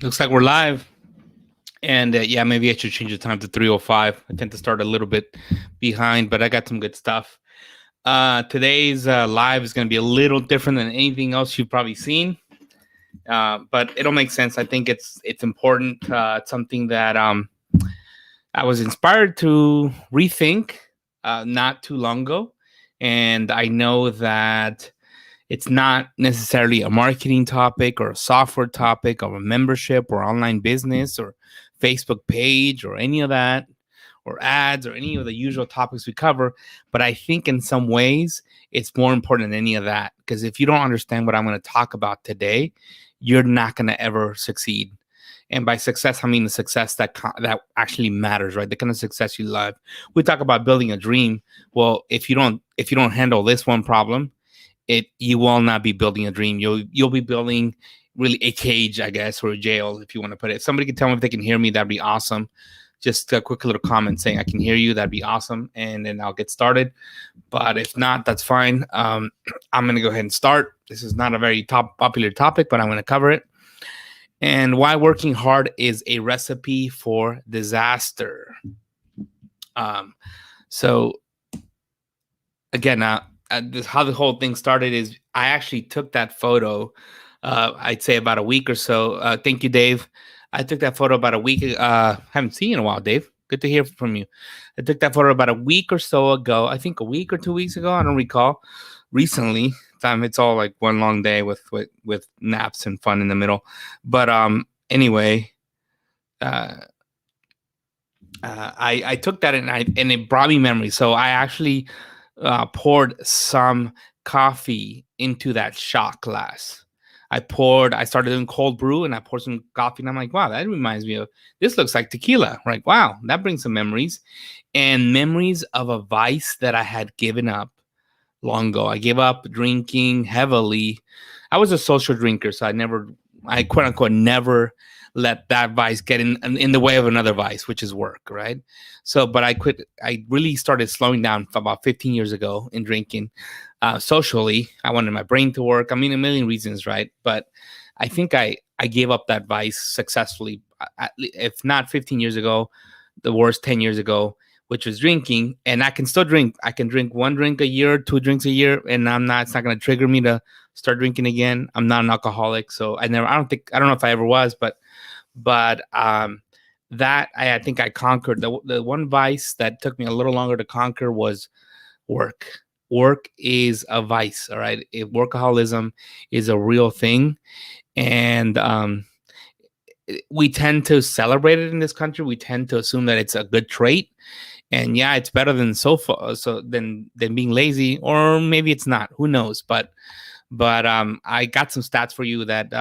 Looks like we're live. And yeah, maybe I should change the time to 3:05. I tend to start a little bit behind, but I got some good stuff. Today's live is going to be a little different than anything else you've probably seen, but it'll make sense. I think it's important. It's something that I was inspired to rethink not too long ago, and I know that it's not necessarily a marketing topic or a software topic or a membership or online business or Facebook page or any of that or ads or any of the usual topics we cover. But I think in some ways it's more important than any of that, because if you don't understand what I'm going to talk about today, you're not going to ever succeed. And by success, I mean the success that actually matters, right? The kind of success you love. We talk about building a dream. Well, if you don't handle this one problem, you will not be building a dream. You'll be building really a cage, I guess, or a jail, if you want to put it. If somebody can tell me if they can hear me, that'd be awesome. Just a quick little comment saying I can hear you, that'd be awesome, and then I'll get started. But if not, that's fine. I'm gonna go ahead and start. This is not a very popular topic, but I'm gonna cover it. And why working hard is a recipe for disaster. So again, how the whole thing started is I actually took that photo. I'd say about a week or so. Thank you, Dave. I took that photo about a week. Haven't seen you in a while, Dave. Good to hear from you. I took that photo about a week or so ago. I think a week or 2 weeks ago. I don't recall. Recently, it's all like one long day with naps and fun in the middle. But anyway, I took that and it brought me memories. So I actually poured some coffee into that shot glass. I started doing cold brew and I poured some coffee and I'm like, wow, that reminds me of, this looks like tequila. Like, wow, that brings some memories and memories of a vice that I had given up long ago. I gave up drinking heavily. I was a social drinker, so I quote unquote never let that vice get in the way of another vice, which is work, right? So, but I really started slowing down about 15 years ago in drinking. Socially, I wanted my brain to work. I mean, a million reasons, right? But I think I gave up that vice successfully. If not 15 years ago, the worst 10 years ago, which was drinking. And I can still drink. I can drink one drink a year, 2 drinks a year, and it's not going to trigger me to start drinking again. I'm not an alcoholic, so I don't know if I ever was, but that I think I conquered. The one vice that took me a little longer to conquer was work. Work is a vice, all right? Workaholism is a real thing, and we tend to celebrate it in this country. We tend to assume that it's a good trait, and yeah, it's better than than being lazy, or maybe it's not. Who knows? But I got some stats for you that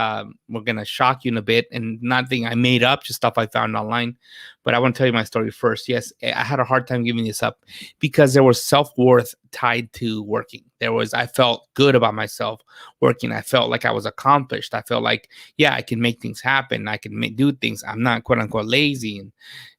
we're gonna shock you in a bit, and nothing I made up, just stuff I found online. But I want to tell you my story first. Yes, I had a hard time giving this up because there was self-worth tied to working. I felt good about myself working. I felt like I was accomplished. I felt like, yeah, I can make things happen. I can do things. I'm not quote unquote lazy,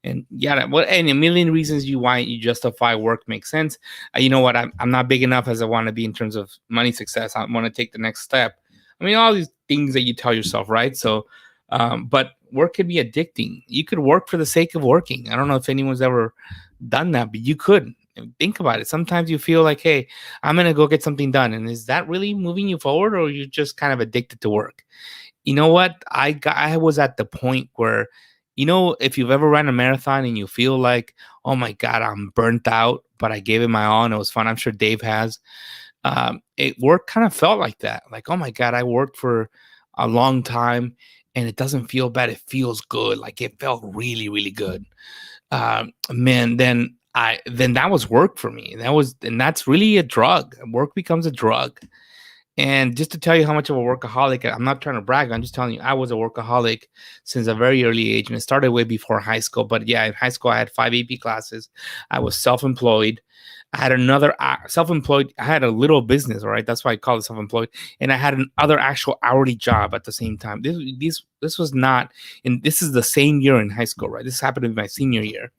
and a million reasons why you justify work makes sense. You know what? I'm not big enough as I want to be in terms of money success. I want to take the next step. I mean, all these things that you tell yourself, right? So, but work could be addicting. You could work for the sake of working. I don't know if anyone's ever done that, but you could. Think about it. Sometimes you feel like, hey, I'm going to go get something done. And is that really moving you forward, or you're just kind of addicted to work? You know what? I was at the point where, if you've ever ran a marathon and you feel like, oh my God, I'm burnt out, but I gave it my all and it was fun. I'm sure Dave has. Work kind of felt like that. Like, oh my God, I worked for a long time and it doesn't feel bad. It feels good. Like it felt really, really good. Man, then that was work for me. And that's really a drug. Work becomes a drug. And just to tell you how much of a workaholic, I'm not trying to brag. I'm just telling you, I was a workaholic since a very early age, and it started way before high school. But yeah, in high school, I had 5 AP classes. I was self-employed. I had another self-employed. I had a little business, right? That's why I call it self-employed. And I had another actual hourly job at the same time. This was not, and this is the same year in high school, right? This happened in my senior year.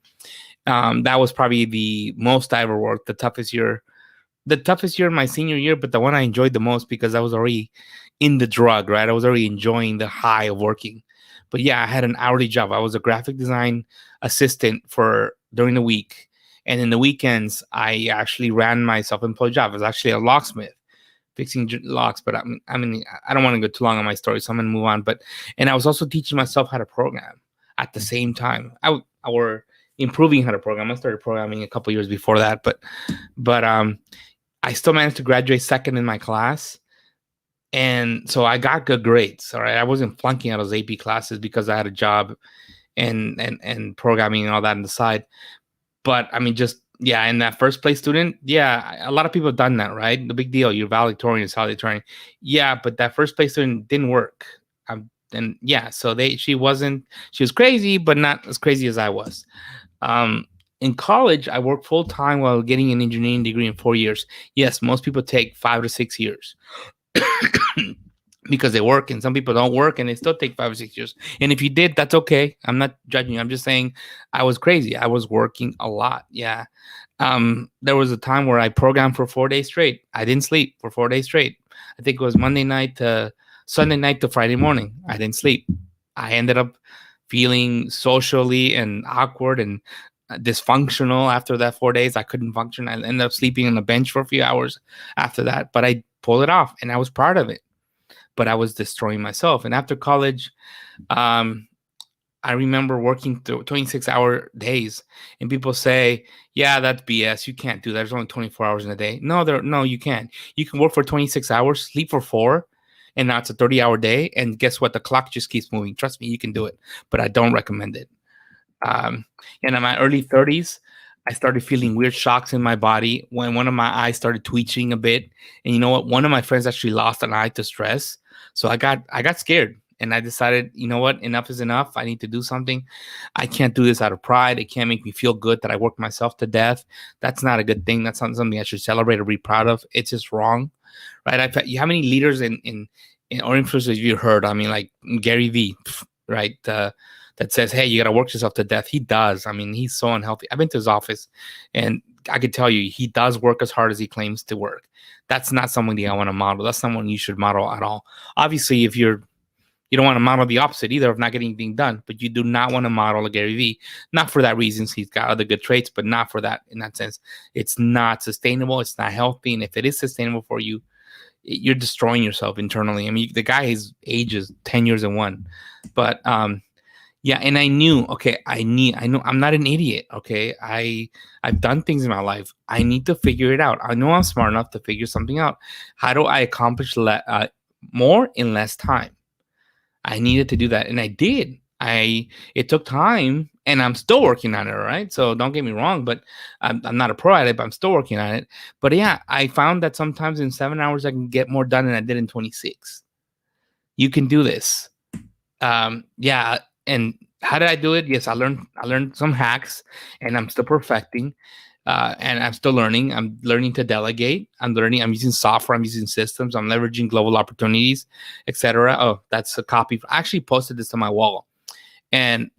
That was probably the most I ever worked. The toughest year in my senior year, but the one I enjoyed the most because I was already in the drug, right? I was already enjoying the high of working. But yeah, I had an hourly job. I was a graphic design assistant for during the week. And in the weekends, I actually ran my self-employed job. I was actually a locksmith fixing locks. But I mean, I don't want to go too long on my story, so I'm going to move on. And I was also teaching myself how to program at the same time. I were improving how to program. I started programming a couple years before that, but I still managed to graduate second in my class. And so I got good grades. All right. I wasn't flunking out of those AP classes because I had a job and programming and all that on the side. But I mean, just yeah, and that first place student, yeah, a lot of people have done that, right? The big deal, you're valedictorian, salutatorian. Yeah, but that first place student didn't work. And yeah, so she was crazy, but not as crazy as I was. Um, in college, I worked full time while getting an engineering degree in 4 years. Yes, most people take 5 to 6 years because they work, and some people don't work and they still take 5 or 6 years. And if you did, that's okay. I'm not judging you. I'm just saying I was crazy. I was working a lot. Yeah. There was a time where I programmed for 4 days straight. I didn't sleep for 4 days straight. I think it was Monday night to Sunday night to Friday morning. I didn't sleep. I ended up feeling socially and awkward and dysfunctional after that 4 days. I couldn't function. I ended up sleeping on the bench for a few hours after that, but I pulled it off and I was proud of it. But I was destroying myself. And after college, I remember working through 26-hour days, and people say, "Yeah, that's BS. You can't do that. There's only 24 hours in a day." No, you can't. You can work for 26 hours, sleep for 4, and now it's a 30-hour day. And guess what? The clock just keeps moving. Trust me, you can do it. But I don't recommend it. Um, and in my early 30s, I started feeling weird shocks in my body when one of my eyes started twitching a bit. And you know what? One of my friends actually lost an eye to stress. So I got scared, and I decided, you know what? Enough is enough. I need to do something. I can't do this out of pride. It can't make me feel good that I worked myself to death. That's not a good thing. That's not something I should celebrate or be proud of. It's just wrong, right? How many leaders in or influencers you heard? I mean, like Gary V, right? That says, "Hey, you got to work yourself to death." He does. I mean, he's so unhealthy. I've been to his office, and I could tell you, he does work as hard as he claims to work. That's not somebody I want to model. That's someone you should model at all. Obviously, if you don't want to model the opposite either of not getting anything done, but you do not want to model a Gary Vee. Not for that reason. He's got other good traits, but not for that. In that sense, it's not sustainable. It's not healthy. And if it is sustainable for you, you're destroying yourself internally. I mean, the guy, his age is 10 years and one, but, yeah, and I knew, okay, I know I'm not an idiot, okay? I've done things in my life. I need to figure it out. I know I'm smart enough to figure something out. How do I accomplish more in less time? I needed to do that, and I did. It took time, and I'm still working on it, right? So don't get me wrong, but I'm not a pro at it, but I'm still working on it. But yeah, I found that sometimes in 7 hours I can get more done than I did in 26. You can do this. Yeah, and how did I do it? Yes, I learned some hacks, and I'm still perfecting, and I'm still learning. I'm learning to delegate. I'm using software. I'm using systems. I'm leveraging global opportunities, etc. Oh, that's a copy. I actually posted this to my wall, and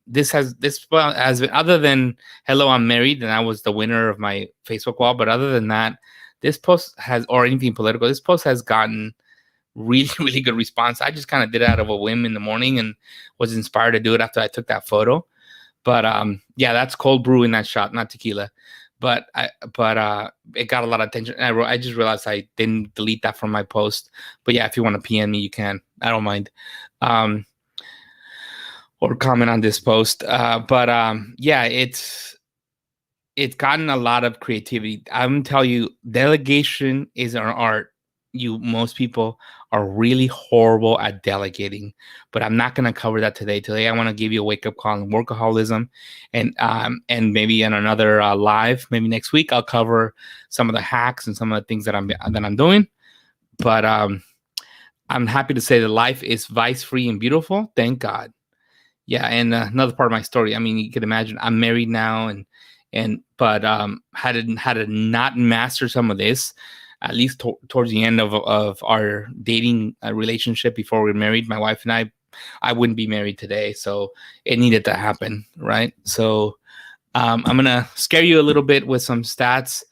this has been, other than "Hello, I'm married," and I was the winner of my Facebook wall. But other than that, this post has, or anything political, this post has gotten really, really good response. I just kind of did it out of a whim in the morning and was inspired to do it after I took that photo. But yeah, that's cold brew in that shot, not tequila. But it got a lot of attention. And I just realized I didn't delete that from my post. But yeah, if you want to PM me, you can. I don't mind. Or comment on this post. Yeah, it's gotten a lot of creativity. I'm gonna tell you, delegation is an art. Most people are really horrible at delegating, but I'm not going to cover that today. Today, I want to give you a wake up call on workaholism, and maybe in another live, maybe next week, I'll cover some of the hacks and some of the things that I'm doing. But I'm happy to say that life is vice free and beautiful. Thank God. Yeah, and another part of my story. I mean, you can imagine I'm married now, but had to not master some of this, at least towards the end of our dating relationship before we were married, my wife and I wouldn't be married today. So it needed to happen, right? So I'm going to scare you a little bit with some stats.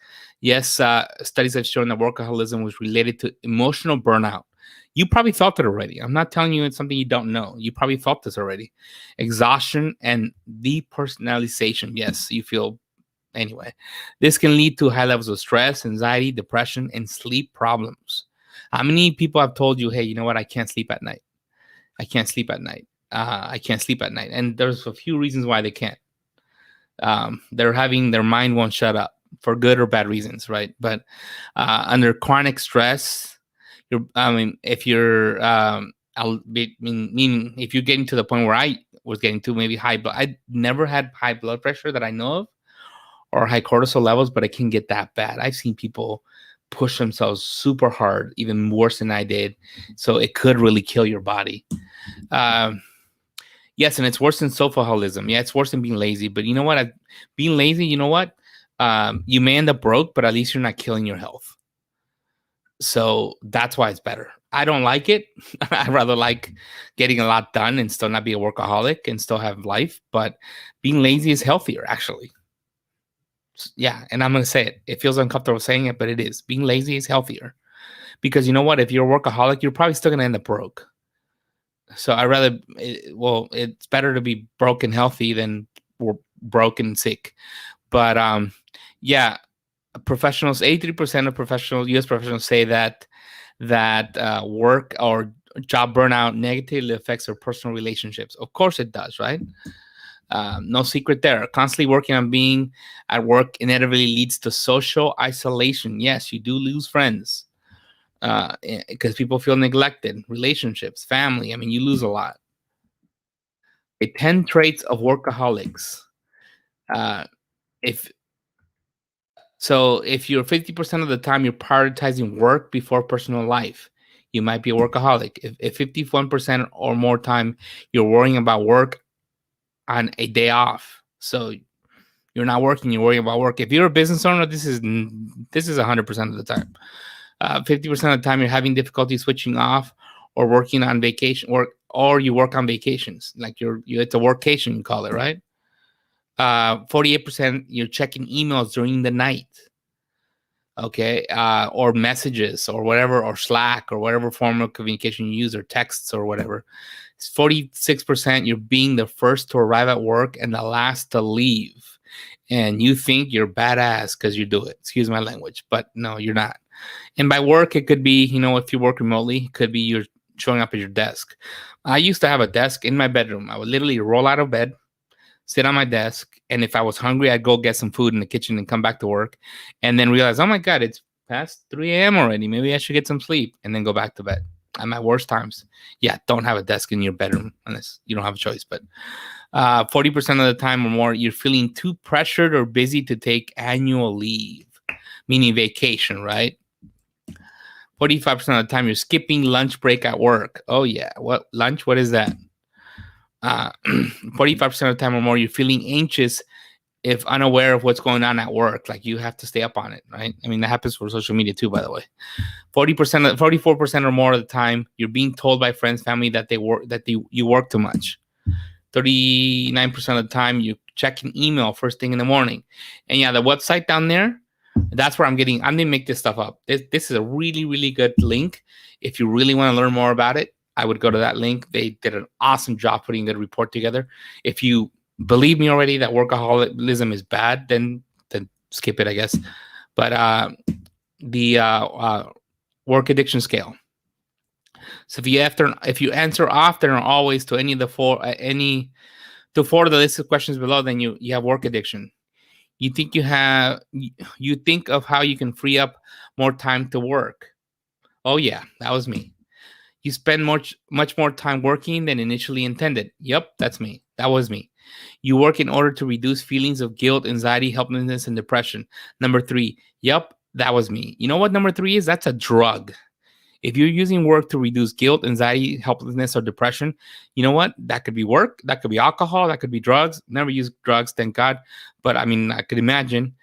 Yes, studies have shown that workaholism was related to emotional burnout. You probably felt it already. I'm not telling you it's something you don't know. You probably felt this already. Exhaustion and depersonalization. Yes, you feel anyway. This can lead to high levels of stress, anxiety, depression, and sleep problems. How many people have told you, hey, you know what? I can't sleep at night. I can't sleep at night. I can't sleep at night. And there's a few reasons why they can't. They're having their mind won't shut up for good or bad reasons, right? But under chronic stress, if you're, meaning if you're getting to the point where I was getting to, maybe I never had high blood pressure that I know of, or high cortisol levels, but it can get that bad. I've seen people push themselves super hard, even worse than I did. So it could really kill your body. Yes, and it's worse than sofa-holism. Yeah, it's worse than being lazy. But you know what? Being lazy, you know what? You may end up broke, but at least you're not killing your health. So that's why it's better. I don't like it. I'd rather like getting a lot done and still not be a workaholic and still have life. But being lazy is healthier, actually. Yeah, and I'm going to say it. It feels uncomfortable saying it, but it is. Being lazy is healthier. Because you know what? If you're a workaholic, you're probably still going to end up broke. So I rather, it's better to be broke and healthy than broke and sick. But yeah, professionals, 83% of U.S. professionals say that work or job burnout negatively affects their personal relationships. Of course it does, right? No secret there. Constantly working on being at work inevitably leads to social isolation. Yes, you do lose friends because people feel neglected, relationships, family. I mean, you lose a lot. 10 traits of workaholics. If you're 50% of the time you're prioritizing work before personal life, you might be a workaholic. If 51% or more time you're worrying about work on a day off, so you're not working, you're worrying about work. If you're a business owner, this is 100% of the time. 50% of the time you're having difficulty switching off or working on vacation, or you work on vacations, like it's a workation, you call it, right? 48% you're checking emails during the night, okay, or messages or whatever, or Slack or whatever form of communication you use, or texts or whatever. 46% you're being the first to arrive at work and the last to leave, and you think you're badass because you do it. Excuse my language, but no, you're not. And by work, it could be, if you work remotely, it could be you're showing up at your desk. I used to have a desk in my bedroom. I would literally roll out of bed, sit on my desk, and if I was hungry, I'd go get some food in the kitchen and come back to work, and then realize, oh my God, it's past 3 a.m. already. Maybe I should get some sleep, and then go back to bed. At my worst times, yeah, don't have a desk in your bedroom unless you don't have a choice. But 40% of the time or more, you're feeling too pressured or busy to take annual leave, meaning vacation, right? 45% of the time, you're skipping lunch break at work. Oh, yeah. What lunch? What is that? 45% of the time or more, you're feeling anxious if unaware of what's going on at work. Like you have to stay up on it, right? I mean, that happens for social media too, by the way. 44% or more of the time, you're being told by friends, family that you work too much. 39% of the time, you're checking email first thing in the morning. And yeah, the website down there, that's where I'm going to make this stuff up. This is a really, really good link. If you really want to learn more about it, I would go to that link. They did an awesome job putting a good report together. If you believe me already that workaholism is bad, then skip it, I guess. But the work addiction scale. So if you answer often or always to any of the four of the list of questions below, then you have work addiction. You think of how you can free up more time to work. Oh yeah, that was me. You spend much more time working than initially intended. Yep, that's me. That was me. You work in order to reduce feelings of guilt, anxiety, helplessness, and depression. Number 3. Yep, that was me. You know what number 3 is? That's a drug. If you're using work to reduce guilt, anxiety, helplessness, or depression, you know what? That could be work. That could be alcohol. That could be drugs. Never use drugs, thank God. But I mean, I could imagine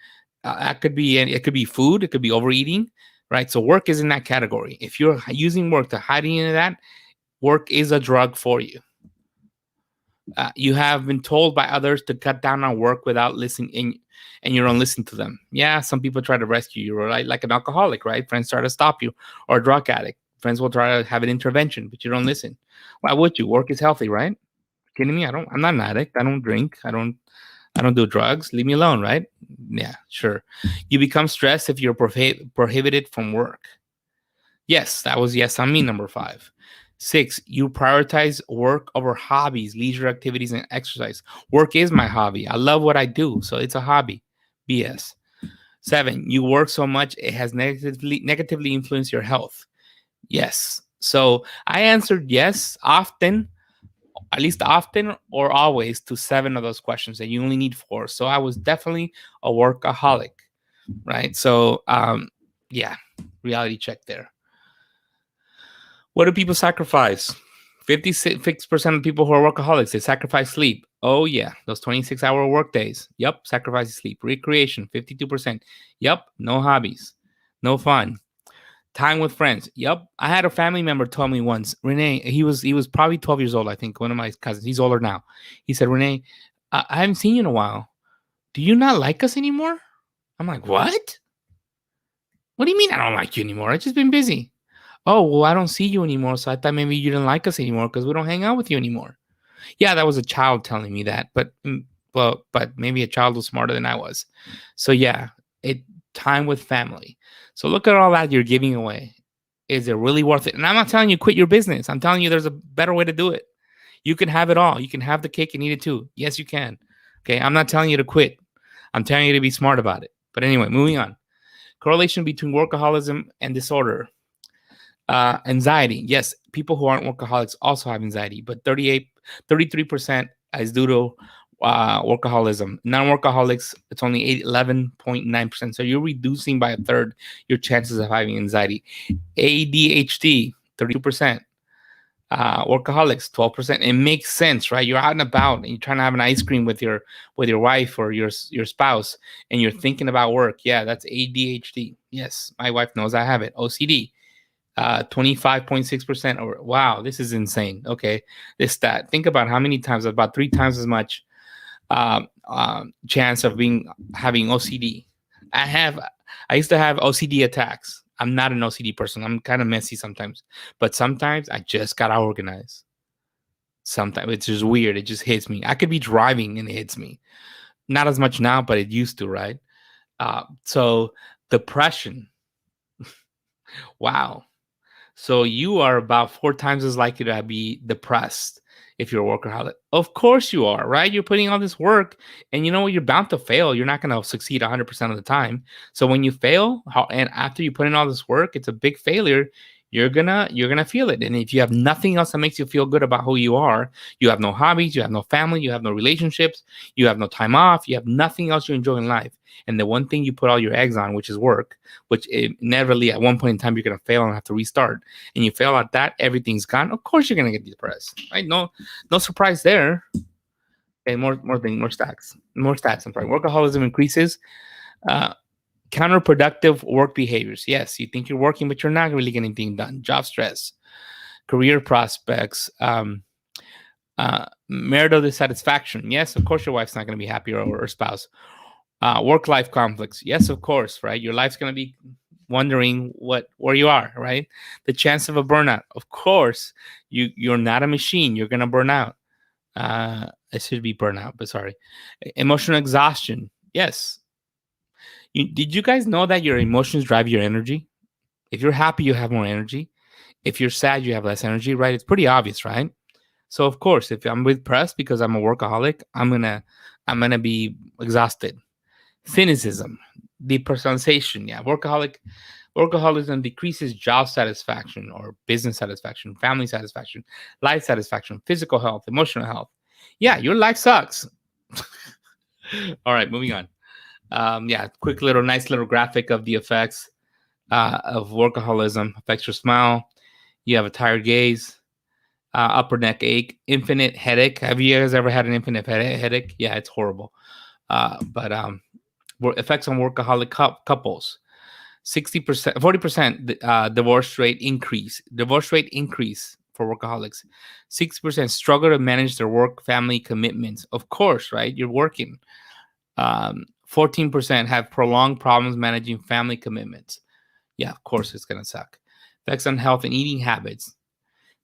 it could be food. It could be overeating, right? So work is in that category. If you're using work to hide into that, work is a drug for you. You have been told by others to cut down on work without listening, and you don't listen to them. Yeah, some people try to rescue you, right? Like an alcoholic, right? Friends try to stop you, or a drug addict. Friends will try to have an intervention, but you don't listen. Why would you? Work is healthy, right? Kidding me? I'm not an addict. I don't drink. I don't do drugs. Leave me alone, right? Yeah, sure. You become stressed if you're prohibited from work. Yes, that was yes on me, number 5. 6, you prioritize work over hobbies, leisure activities, and exercise. Work is my hobby. I love what I do, so it's a hobby. BS. 7, you work so much it has negatively influenced your health. Yes. So I answered yes often, at least often or always, to 7 of those questions, and you only need 4. So I was definitely a workaholic, right? So yeah, reality check there. What do people sacrifice? 56% of people who are workaholics, they sacrifice sleep. Oh, yeah. Those 26-hour work days. Yep. Sacrifice sleep. Recreation, 52%. Yep. No hobbies. No fun. Time with friends. Yep. I had a family member tell me once, Renee, he was probably 12 years old, I think, one of my cousins. He's older now. He said, Renee, I haven't seen you in a while. Do you not like us anymore? I'm like, what? What do you mean I don't like you anymore? I've just been busy. Oh, well, I don't see you anymore, so I thought maybe you didn't like us anymore because we don't hang out with you anymore. Yeah, that was a child telling me that, but but maybe a child was smarter than I was. So yeah, time with family. So look at all that you're giving away. Is it really worth it? And I'm not telling you quit your business. I'm telling you there's a better way to do it. You can have it all. You can have the cake and eat it too. Yes, you can. Okay, I'm not telling you to quit. I'm telling you to be smart about it. But anyway, moving on. Correlation between workaholism and disorder. Anxiety. Yes, people who aren't workaholics also have anxiety, but 33% is due to workaholism. Non-workaholics, it's only 11.9%. So you're reducing by a third your chances of having anxiety. ADHD, 32%. Workaholics, 12%. It makes sense, right? You're out and about and you're trying to have an ice cream with your wife or your spouse, and you're thinking about work. Yeah, that's ADHD. Yes, my wife knows I have it. OCD, 25.6%. Or wow, this is insane. Okay, this stat. Think about how many times, about 3 times as much chance of having OCD. I used to have OCD attacks. I'm not an OCD person. I'm kind of messy sometimes, but sometimes I just gotta organize. Sometimes it's just weird. It just hits me. I could be driving and it hits me. Not as much now, but it used to, right? So depression. Wow. So you are about 4 times as likely to be depressed if you're a workaholic. Of course you are, right? You're putting all this work and you know what? You're bound to fail. You're not going to succeed 100% of the time. So when you fail, and after you put in all this work, it's a big failure. You're gonna feel it. And if you have nothing else that makes you feel good about who you are, you have no hobbies, you have no family, you have no relationships, you have no time off, you have nothing else you enjoy in life. And the one thing you put all your eggs on, which is work, which inevitably at one point in time you're gonna fail and have to restart. And you fail at that, everything's gone. Of course you're gonna get depressed, right? No surprise there. Okay, more stats. I'm sorry. Workaholism increases counterproductive work behaviors. Yes, you think you're working, but you're not really getting anything done. Job stress, career prospects, marital dissatisfaction. Yes, of course, your wife's not going to be happy, or spouse. Work-life conflicts. Yes, of course, right? Your life's going to be wondering where you are, right? The chance of a burnout. Of course, you're not a machine. You're going to burn out. It should be burnout, but sorry. Emotional exhaustion. Yes. Did you guys know that your emotions drive your energy? If you're happy, you have more energy. If you're sad, you have less energy, right? It's pretty obvious, right? So of course, if I'm depressed because I'm a workaholic, I'm gonna be exhausted. Cynicism, depersonalization. Yeah, workaholism decreases job satisfaction or business satisfaction, family satisfaction, life satisfaction, physical health, emotional health. Yeah, your life sucks. All right, moving on. Yeah, nice little graphic of the effects of workaholism. Affects your smile. You have a tired gaze, upper neck ache, infinite headache. Have you guys ever had an infinite headache? Yeah, it's horrible. But effects on workaholic couples. 60%, 40% divorce rate increase. Divorce rate increase for workaholics. 60% struggle to manage their work family commitments. Of course, right? You're working. 14% have prolonged problems managing family commitments. Yeah, of course it's gonna suck. Effects on health and eating habits.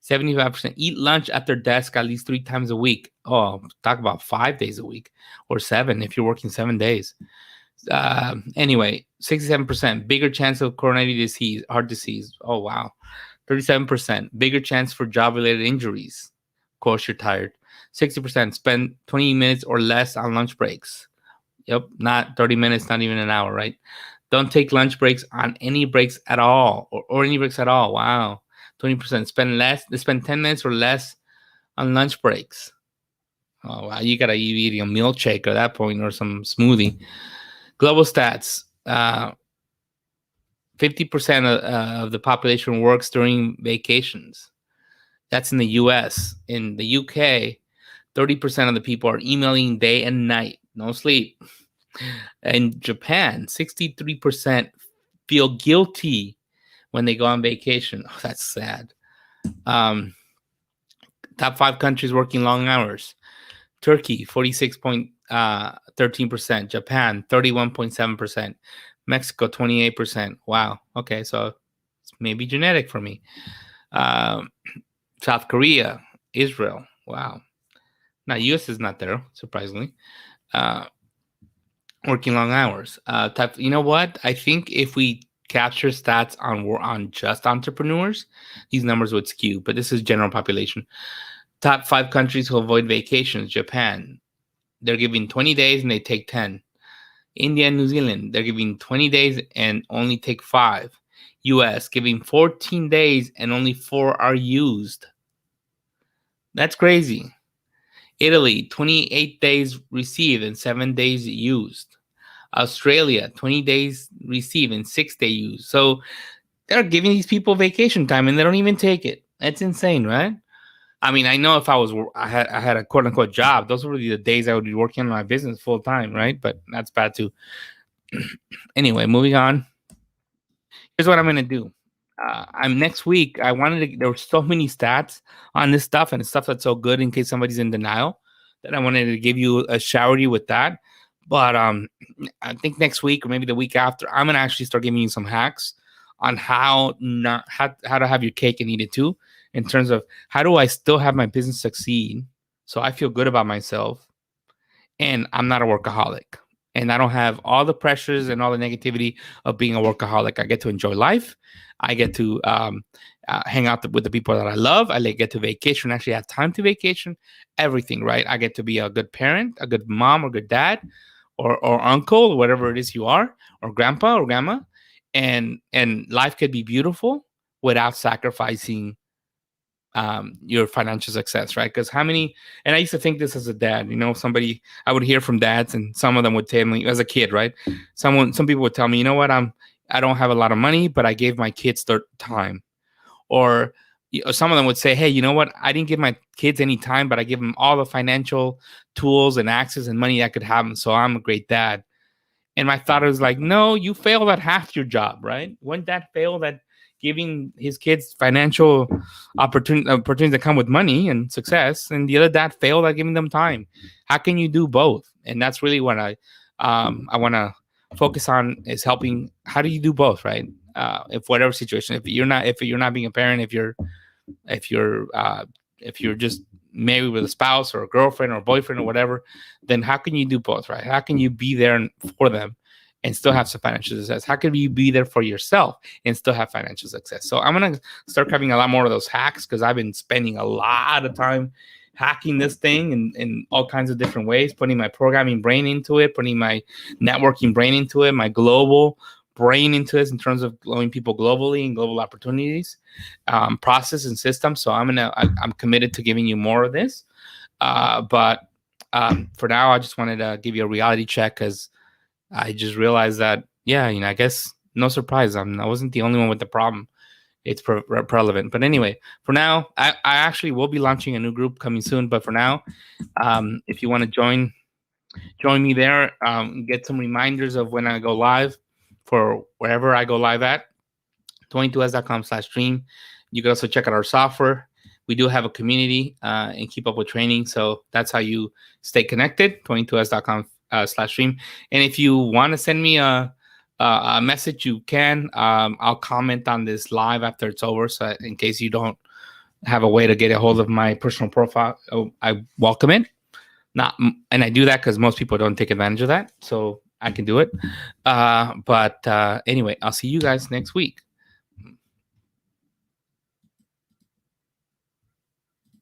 75% eat lunch at their desk at least 3 times a week. Oh, talk about 5 days a week, or 7 if you're working 7 days. Anyway, 67% bigger chance of coronary disease, heart disease. Oh, wow. 37% bigger chance for job-related injuries. Of course, you're tired. 60% spend 20 minutes or less on lunch breaks. Yep, not 30 minutes, not even an hour, right? Don't take lunch breaks on any breaks at all, or any breaks at all. Wow. 20% spend 10 minutes or less on lunch breaks. Oh, wow. You got to be eating a milkshake at that point, or some smoothie. Global stats. 50% of the population works during vacations. That's in the US. In the UK, 30% of the people are emailing day and night. No sleep. In Japan, 63% feel guilty when they go on vacation. Oh, that's sad. Top 5 countries working long hours. Turkey, 46.13%. Japan, 31.7%. Mexico, 28%. Wow. Okay, so it's maybe genetic for me. South Korea, Israel. Wow. Now, US is not there, surprisingly. Working long hours. You know what? I think if we capture stats on just entrepreneurs, these numbers would skew, but this is general population. Top 5 countries who avoid vacations. Japan, they're giving 20 days and they take 10. India and New Zealand, they're giving 20 days and only take 5. US, giving 14 days and only 4 are used. That's crazy. Italy, 28 days received and 7 days used. Australia, 20 days received and 6 days used. So they're giving these people vacation time and they don't even take it. That's insane, right? I mean, I know if I had a quote unquote job, those would be the days I would be working on my business full time, right? But that's bad too. Anyway, moving on. Here's what I'm gonna do. I'm next week. There were so many stats on this stuff, and it's stuff that's so good in case somebody's in denial, that I wanted to give you shower you with that. But I think next week or maybe the week after, I'm gonna actually start giving you some hacks on how to have your cake and eat it too, in terms of how do I still have my business succeed so I feel good about myself and I'm not a workaholic. And I don't have all the pressures and all the negativity of being a workaholic. I get to enjoy life. I get to hang out with the people that I love. I get to vacation, actually have time to vacation, everything, right? I get to be a good parent, a good mom or good dad, or uncle, or whatever it is you are, or grandpa or grandma. And life could be beautiful without sacrificing your financial success, right? Because and I used to think this as a dad, I would hear from dads, and some of them would tell me as a kid, right? Some people would tell me, you know what, I don't have a lot of money, but I gave my kids their time. Or some of them would say, hey, you know what, I didn't give my kids any time, but I give them all the financial tools and access and money that could have them, so I'm a great dad. And my thought was like, no, you failed at half your job, right? Wouldn't that fail at giving his kids financial opportunities that come with money and success, and the other dad failed at giving them time? How can you do both? And that's really what I want to focus on, is helping. How do you do both, right? If whatever situation, if you're not being a parent, if you're just married with a spouse or a girlfriend or a boyfriend or whatever, then how can you do both, right? How can you be there for them and still have some financial success? How can you be there for yourself and still have financial success? So I'm going to start having a lot more of those hacks, because I've been spending a lot of time hacking this thing in all kinds of different ways, putting my programming brain into it, putting my networking brain into it, my global brain into this in terms of growing people globally and global opportunities, process and systems. So I'm committed to giving you more of this. But for now, I just wanted to give you a reality check, because I just realized that, I guess no surprise, I wasn't the only one with the problem. It's relevant. But anyway, for now, I actually will be launching a new group coming soon. But for now, if you want to join me there, get some reminders of when I go live for wherever I go live at, 22s.com/stream. You can also check out our software. We do have a community and keep up with training. So that's how you stay connected, 22s.com/stream. And if you want to send me a message, you can. I'll comment on this live after it's over, so in case you don't have a way to get a hold of my personal profile, I welcome it. And I do that because most people don't take advantage of that, so I can do it. But anyway, I'll see you guys next week.